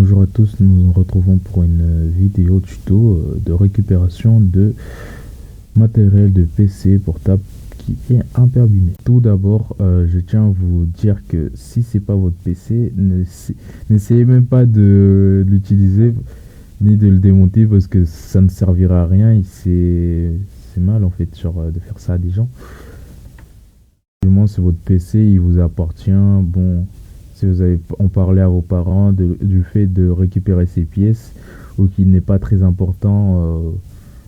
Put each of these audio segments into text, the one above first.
Bonjour à tous, nous nous retrouvons pour une vidéo tuto de récupération de matériel de PC portable qui est un peu abîmé. Tout d'abord, je tiens à vous dire que si c'est pas votre PC, n'essayez même pas de l'utiliser ni de le démonter parce que ça ne servira à rien et c'est mal en fait de faire ça à des gens. Du moins, c'est votre PC, il vous appartient. Bon, si vous avez en parlé à vos parents du fait de récupérer ces pièces ou qu'il n'est pas très important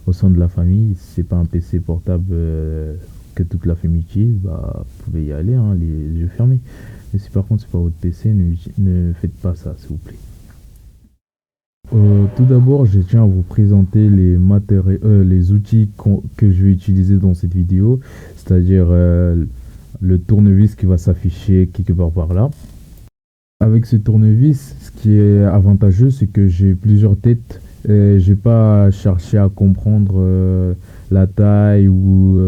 au sein de la famille, si c'est pas un PC portable que toute la famille utilise, bah, vous pouvez y aller, hein, les yeux fermés. Mais si par contre c'est pas votre PC, ne faites pas ça, s'il vous plaît. Tout d'abord, je tiens à vous présenter les outils que je vais utiliser dans cette vidéo, c'est-à-dire le tournevis qui va s'afficher quelque part par là. Avec ce tournevis, ce qui est avantageux, c'est que j'ai plusieurs têtes. Et j'ai pas cherché à comprendre la taille ou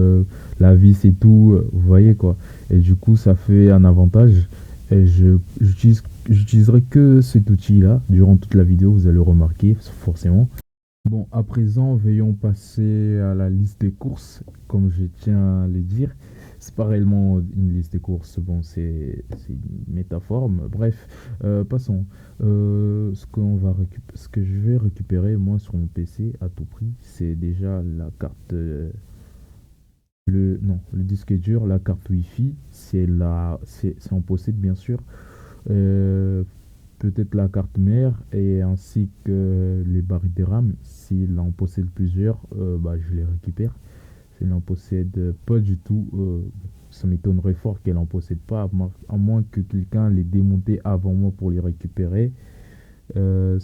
la vis et tout, vous voyez quoi. Et du coup, ça fait un avantage. Et j'utiliserai que cet outil-là durant toute la vidéo, vous allez le remarquer forcément. Bon, à présent, veillons passer à la liste des courses, comme je tiens à le dire. C'est pas réellement une liste des courses, bon, c'est une métaphore, mais bref, passons. Ce que je vais récupérer, moi, sur mon PC, à tout prix, c'est déjà la carte, le disque dur, la carte Wi-Fi, c'est en possède, bien sûr. Euh, Peut-être la carte mère et ainsi que les barres de RAM. S'il en possède plusieurs, bah, je les récupère. S'il n'en possède pas du tout, ça m'étonnerait fort qu'elle n'en possède pas, à moins que quelqu'un les démonté avant moi pour les récupérer. Euh,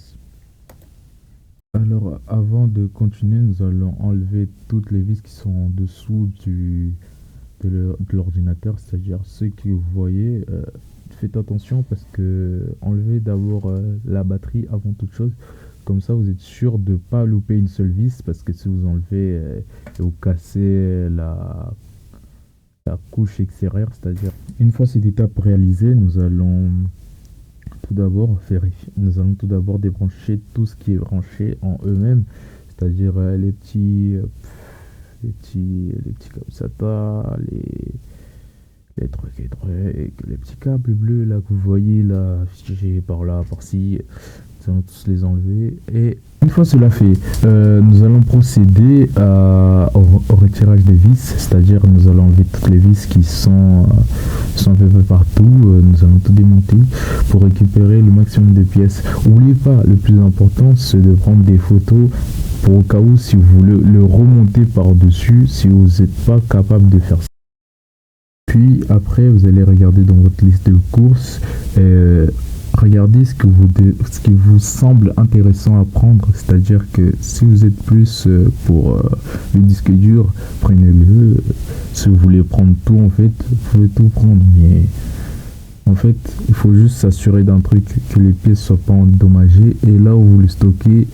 alors, avant de continuer, nous allons enlever toutes les vis qui sont en dessous de l'ordinateur, c'est-à-dire ceux que vous voyez. Faites attention parce que enlevez d'abord la batterie avant toute chose. Comme ça, vous êtes sûr de ne pas louper une seule vis parce que si vous enlevez et vous cassez la couche extérieure, c'est-à-dire une fois cette étape réalisée, nous allons tout d'abord débrancher tout ce qui est branché en eux-mêmes, c'est-à-dire les petits comme SATA, les petits câbles bleus là que vous voyez là, figés par là, par-ci. Nous allons tous les enlever. Et une fois cela fait, nous allons procéder au retirage des vis, c'est-à-dire nous allons enlever toutes les vis qui sont un peu partout. Nous allons tout démonter pour récupérer le maximum de pièces. N'oubliez pas, le plus important, c'est de prendre des photos pour au cas où si vous voulez le remonter par-dessus, si vous n'êtes pas capable de faire ça. Puis après, vous allez regarder dans votre liste de courses, regardez ce qui vous semble intéressant à prendre, c'est-à-dire que si vous êtes plus pour le disque dur, prenez-le. Si vous voulez prendre tout, en fait, vous pouvez tout prendre, mais en fait, il faut juste s'assurer d'un truc, que les pièces ne soient pas endommagées, et là où vous le stockez,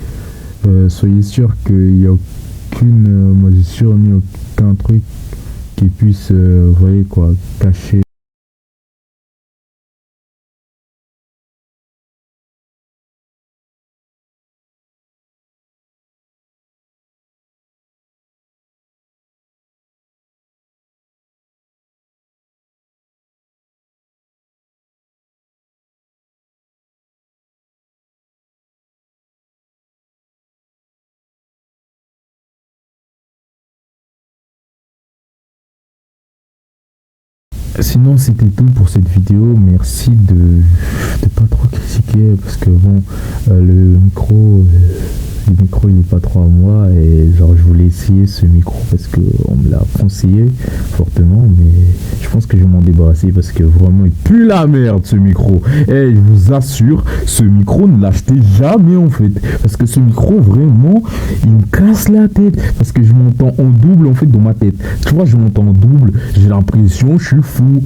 soyez sûr qu'il n'y a aucune moisissure ni aucun truc qui puisse, voyez quoi, cacher. Sinon, c'était tout pour cette vidéo. Merci de pas trop critiquer parce que bon, le micro il est pas trop à moi et genre je voulais essayer ce micro parce que on me l'a conseillé fortement, mais je pense que je vais m'en débarrasser parce que vraiment il pue la merde ce micro. Et je vous assure, ce micro ne l'achetez jamais en fait parce que ce micro vraiment il me casse la tête parce que je m'entends en double en fait dans ma tête. Tu vois, je m'entends en double, j'ai l'impression je suis fou.